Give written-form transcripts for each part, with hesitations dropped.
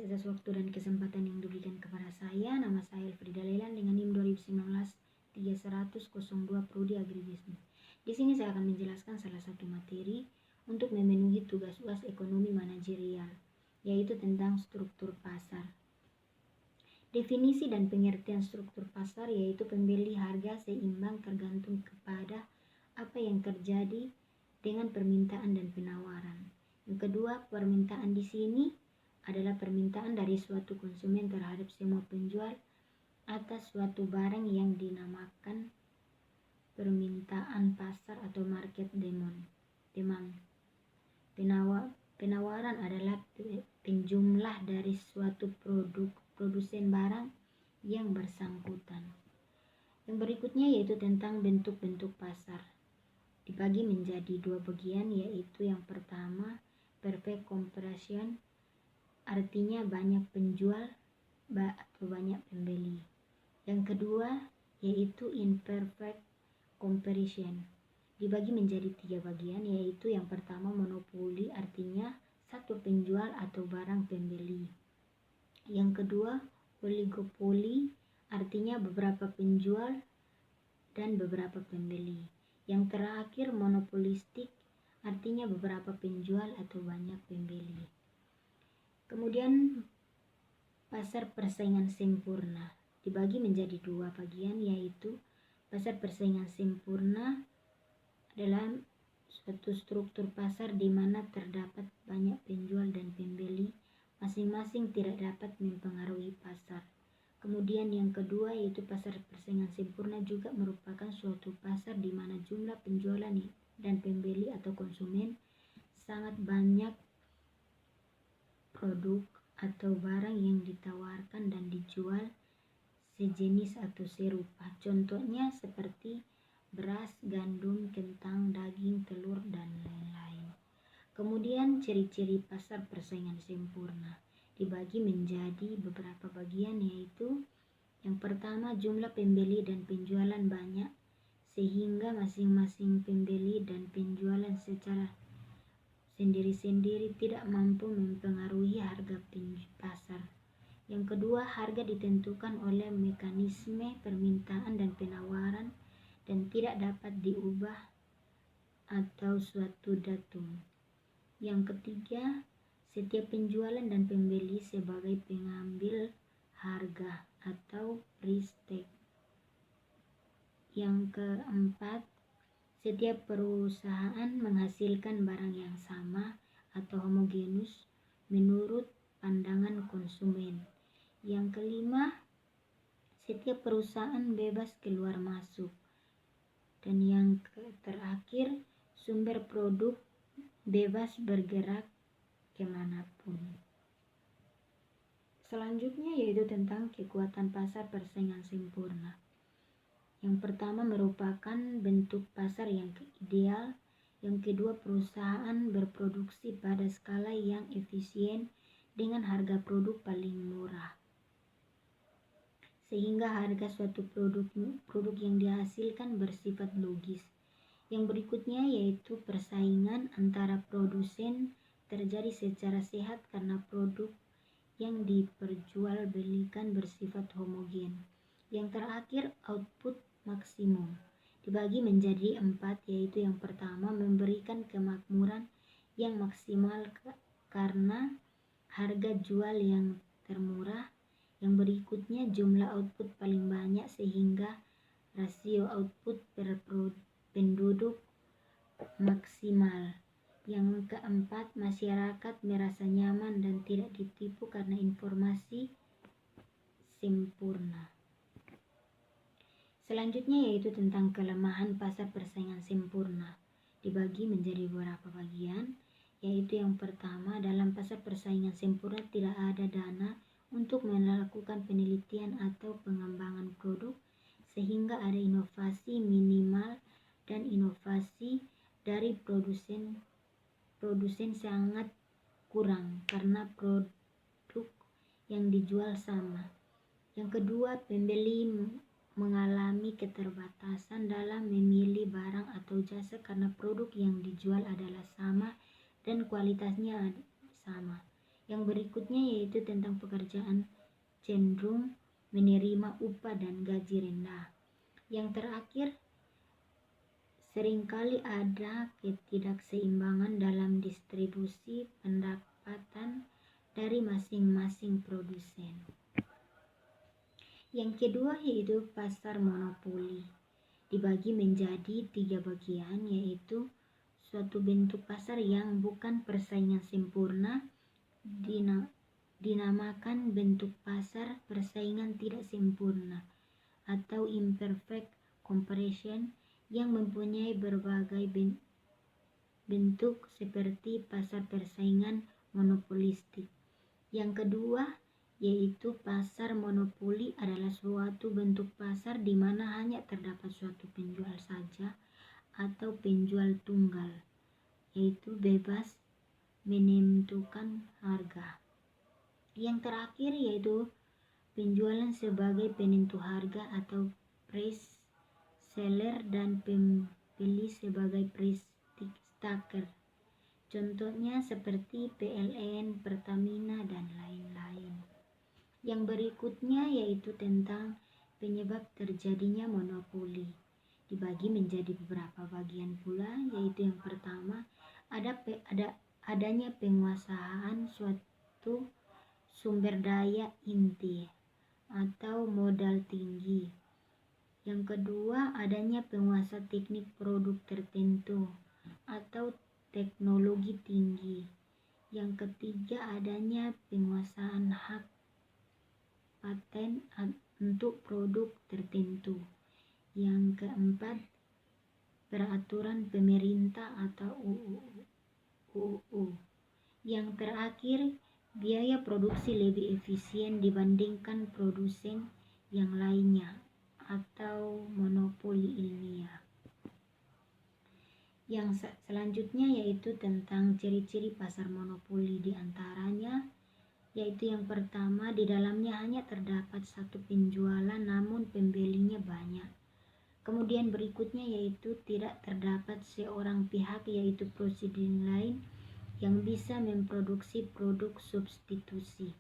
atas waktu dan kesempatan yang diberikan kepada saya. Nama saya Elfrida Leland dengan NIM 2019-3102 Prodi Agribisnis. Di sini saya akan menjelaskan salah satu materi untuk memenuhi tugas UAS Ekonomi Manajerial, yaitu tentang struktur pasar. Definisi dan pengertian struktur pasar yaitu pembeli harga seimbang tergantung kepada apa yang terjadi dengan permintaan dan penawaran. Yang kedua, permintaan di sini adalah permintaan dari suatu konsumen terhadap semua penjual atas suatu barang yang dinamakan permintaan pasar atau market demand. Penawaran adalah penjumlah dari suatu produsen barang yang bersangkutan. Yang berikutnya yaitu tentang bentuk-bentuk pasar. Dibagi menjadi dua bagian, yaitu yang pertama perfect comparison, artinya banyak penjual atau banyak pembeli. Yang kedua yaitu imperfect comparison, dibagi menjadi tiga bagian, yaitu yang pertama monopoli, artinya satu penjual atau barang pembeli. Yang kedua oligopoli, artinya beberapa penjual dan beberapa pembeli. Yang terakhir monopolistik, artinya beberapa penjual atau banyak pembeli. Kemudian pasar persaingan sempurna dibagi menjadi dua bagian, yaitu pasar persaingan sempurna adalah suatu struktur pasar di mana terdapat banyak penjual dan pembeli, masing-masing tidak dapat mempengaruhi pasar. Kemudian yang kedua yaitu pasar persaingan sempurna juga merupakan suatu pasar di mana jumlah penjualan dan pembeli atau konsumen sangat banyak produk atau barang yang ditawarkan dan dijual sejenis atau serupa. Contohnya seperti beras, gandum, kentang, daging, telur, dan lain-lain. Kemudian ciri-ciri pasar persaingan sempurna dibagi menjadi beberapa bagian, yaitu yang pertama jumlah pembeli dan penjualan banyak sehingga masing-masing pembeli dan penjualan secara sendiri-sendiri tidak mampu mempengaruhi harga pasar. Yang kedua, harga ditentukan oleh mekanisme permintaan dan penawaran dan tidak dapat diubah atau suatu datum. Yang ketiga, setiap penjualan dan pembeli sebagai pengambil harga atau price tag. Yang keempat, setiap perusahaan menghasilkan barang yang sama atau homogenus menurut pandangan konsumen. Yang kelima, setiap perusahaan bebas keluar masuk. Dan yang terakhir, sumber produk bebas bergerak kemanapun. Selanjutnya yaitu tentang kekuatan pasar persaingan sempurna. Yang pertama merupakan bentuk pasar yang ideal. Yang kedua, perusahaan berproduksi pada skala yang efisien dengan harga produk paling murah, sehingga harga suatu produk yang dihasilkan bersifat logis. Yang berikutnya yaitu persaingan antara produsen terjadi secara sehat karena produk yang diperjualbelikan bersifat homogen. Yang terakhir output maksimum dibagi menjadi 4, yaitu yang pertama memberikan kemakmuran yang maksimal karena harga jual yang termurah. Yang berikutnya jumlah output paling banyak sehingga rasio output per penduduk maksimal. Yang keempat, masyarakat merasa nyaman dan tidak ditipu karena informasi sempurna. Selanjutnya yaitu tentang kelemahan pasar persaingan sempurna. Dibagi menjadi beberapa bagian, yaitu yang pertama, dalam pasar persaingan sempurna tidak ada dana untuk melakukan penelitian atau pengembangan produk, sehingga ada inovasi minimal dan inovasi dari produsen sangat kurang karena produk yang dijual sama. Yang kedua, pembeli mengalami keterbatasan dalam memilih barang atau jasa karena produk yang dijual adalah sama dan kualitasnya sama. Yang berikutnya yaitu tentang pekerjaan cenderung menerima upah dan gaji rendah. Yang terakhir, seringkali ada ketidakseimbangan dalam distribusi pendapatan dari masing-masing produsen. Yang kedua yaitu pasar monopoli. Dibagi menjadi 3 bagian, yaitu suatu bentuk pasar yang bukan persaingan sempurna, dinamakan bentuk pasar persaingan tidak sempurna atau imperfect competition, yang mempunyai berbagai bentuk seperti pasar persaingan monopolistik. Yang kedua yaitu pasar monopoli adalah suatu bentuk pasar di mana hanya terdapat suatu penjual saja atau penjual tunggal, yaitu bebas menentukan harga. Yang terakhir yaitu penjualan sebagai penentu harga atau price seller dan pembeli sebagai price taker. Contohnya seperti PLN, Pertamina, dan lain-lain. Yang berikutnya yaitu tentang penyebab terjadinya monopoli. Dibagi menjadi beberapa bagian pula, yaitu yang pertama adanya penguasaan suatu sumber daya inti atau modal tinggi. Yang kedua, adanya penguasa teknik produk tertentu atau teknologi tinggi. Yang ketiga, adanya penguasaan hak paten untuk produk tertentu. Yang keempat, peraturan pemerintah atau UU. Yang terakhir, biaya produksi lebih efisien dibandingkan produsen yang lainnya atau monopoli ilmiah. Yang selanjutnya yaitu tentang ciri-ciri pasar monopoli, di antaranya yaitu yang pertama, di dalamnya hanya terdapat satu penjualan namun pembelinya banyak. Kemudian berikutnya yaitu tidak terdapat seorang pihak yaitu presiden lain yang bisa memproduksi produk substitusi.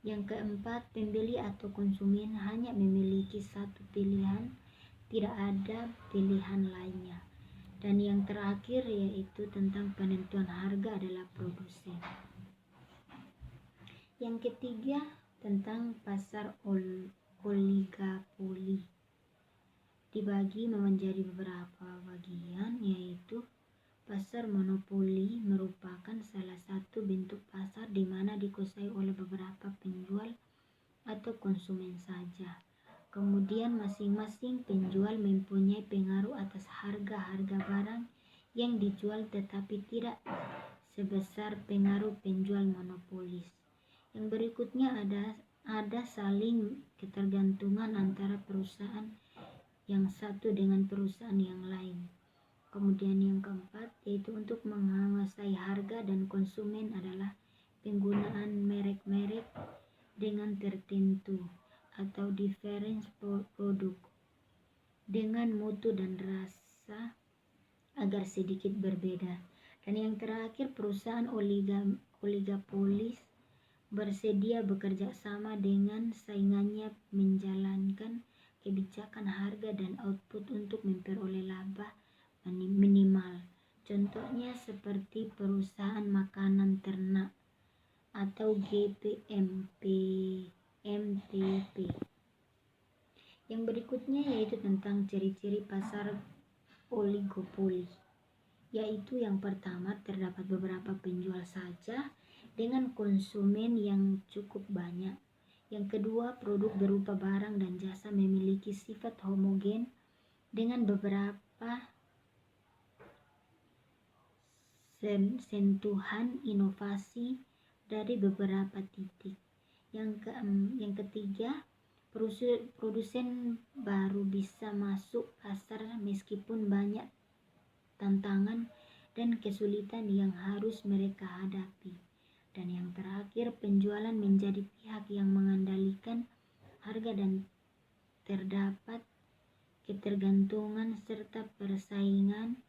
Yang keempat, pembeli atau konsumen hanya memiliki satu pilihan, tidak ada pilihan lainnya. Dan yang terakhir yaitu tentang penentuan harga adalah produsen. Yang ketiga, tentang pasar oligopoli. Dibagi menjadi beberapa bagian, yaitu pasar monopoli merupakan salah satu bentuk pasar di mana dikuasai oleh beberapa penjual atau konsumen saja. Kemudian masing-masing penjual mempunyai pengaruh atas harga-harga barang yang dijual, tetapi tidak sebesar pengaruh penjual monopolis. Yang berikutnya ada saling ketergantungan antara perusahaan yang satu dengan perusahaan yang lain. Kemudian yang keempat yaitu untuk menguasai harga dan konsumen adalah penggunaan merek-merek dengan tertentu atau difference produk dengan mutu dan rasa agar sedikit berbeda. Dan yang terakhir, perusahaan oligopolis bersedia bekerja sama dengan saingannya menjalankan kebijakan harga dan output untuk memperoleh laba minimal. Contohnya seperti perusahaan makanan ternak atau MTP. Yang berikutnya yaitu tentang ciri-ciri pasar oligopoli, yaitu yang pertama, terdapat beberapa penjual saja dengan konsumen yang cukup banyak. Yang kedua, produk berupa barang dan jasa memiliki sifat homogen dengan beberapa sentuhan inovasi dari beberapa titik. Yang ketiga, produsen baru bisa masuk pasar meskipun banyak tantangan dan kesulitan yang harus mereka hadapi. Dan yang terakhir, penjualan menjadi pihak yang mengendalikan harga dan terdapat ketergantungan serta persaingan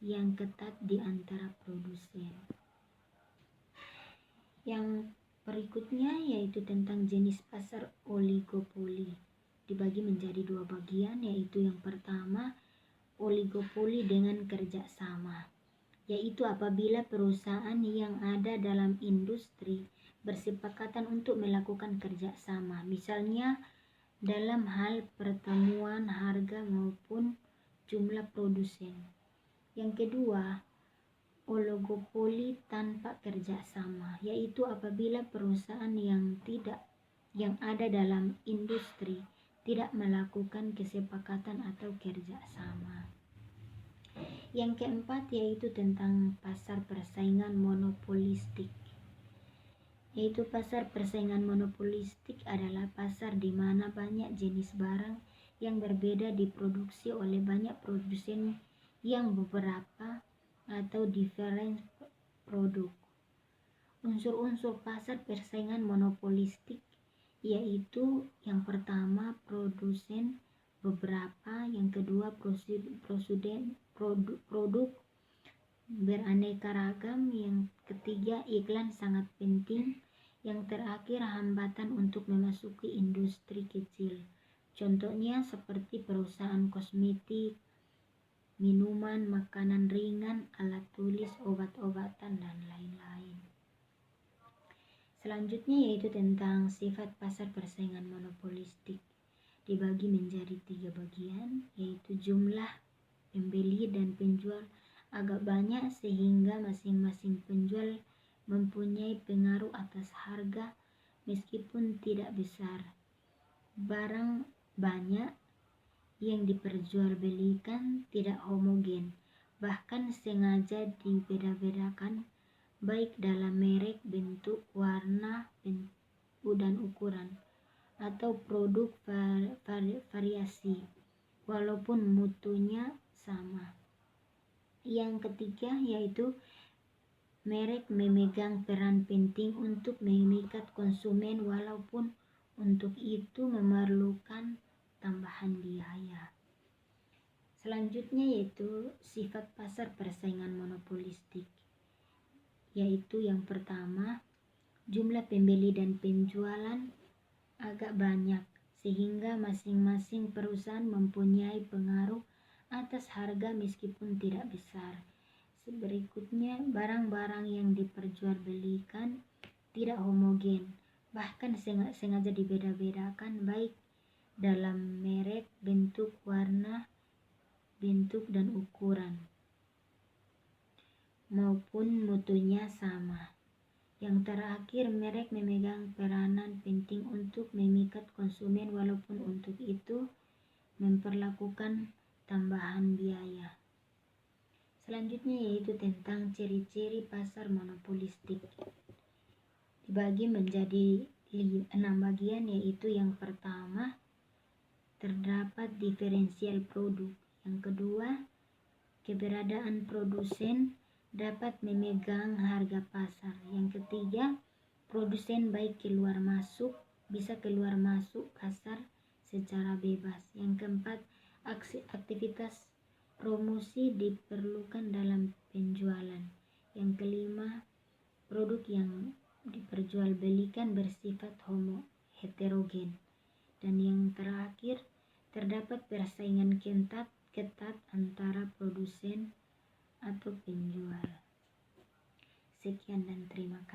yang ketat di antara produsen. Yang Berikutnya yaitu tentang jenis pasar oligopoli. Dibagi menjadi dua bagian, yaitu yang pertama oligopoli dengan kerjasama, yaitu apabila perusahaan yang ada dalam industri bersepakatan untuk melakukan kerjasama, misalnya dalam hal pertemuan harga maupun jumlah produsen. Yang kedua, oligopoli tanpa kerjasama, yaitu apabila perusahaan yang ada dalam industri tidak melakukan kesepakatan atau kerjasama. Yang keempat yaitu tentang pasar persaingan monopolistik. Yaitu pasar persaingan monopolistik adalah pasar di mana banyak jenis barang yang berbeda diproduksi oleh banyak produsen yang beberapa atau different produk. Unsur-unsur pasar persaingan monopolistik yaitu yang pertama produsen beberapa, yang kedua produk beraneka ragam, yang ketiga iklan sangat penting, yang terakhir hambatan untuk memasuki industri kecil. Contohnya seperti perusahaan kosmetik, minuman, makanan ringan, alat tulis, obat-obatan, dan lain-lain. Selanjutnya yaitu tentang sifat pasar persaingan monopolistik. Dibagi menjadi 3 bagian, yaitu jumlah pembeli dan penjual agak banyak sehingga masing-masing penjual mempunyai pengaruh atas harga meskipun tidak besar. Barang banyak yang diperjualbelikan tidak homogen, bahkan sengaja dibeda-bedakan baik dalam merek, bentuk, warna, dan ukuran, atau produk variasi walaupun mutunya sama. Yang ketiga yaitu merek memegang peran penting untuk memikat konsumen walaupun untuk itu memerlukan tambahan biaya. Selanjutnya yaitu sifat pasar persaingan monopolistik, yaitu yang pertama jumlah pembeli dan penjualan agak banyak sehingga masing-masing perusahaan mempunyai pengaruh atas harga meskipun tidak besar. Berikutnya, barang-barang yang diperjualbelikan tidak homogen, bahkan sengaja dibeda-bedakan baik dalam merek, bentuk, warna, dan ukuran maupun mutunya sama. Yang terakhir, merek memegang peranan penting untuk memikat konsumen walaupun untuk itu memperlakukan tambahan biaya. Selanjutnya yaitu tentang ciri-ciri pasar monopolistik. Dibagi menjadi 6 bagian, yaitu yang pertama terdapat diferensial produk. Yang kedua, keberadaan produsen dapat memegang harga pasar. Yang ketiga, produsen bisa keluar masuk pasar secara bebas. Yang keempat, aktivitas promosi diperlukan dalam penjualan. Yang kelima, produk yang diperjualbelikan bersifat heterogen. Dan yang terakhir, terdapat persaingan ketat antara produsen atau penjual. Sekian dan terima kasih.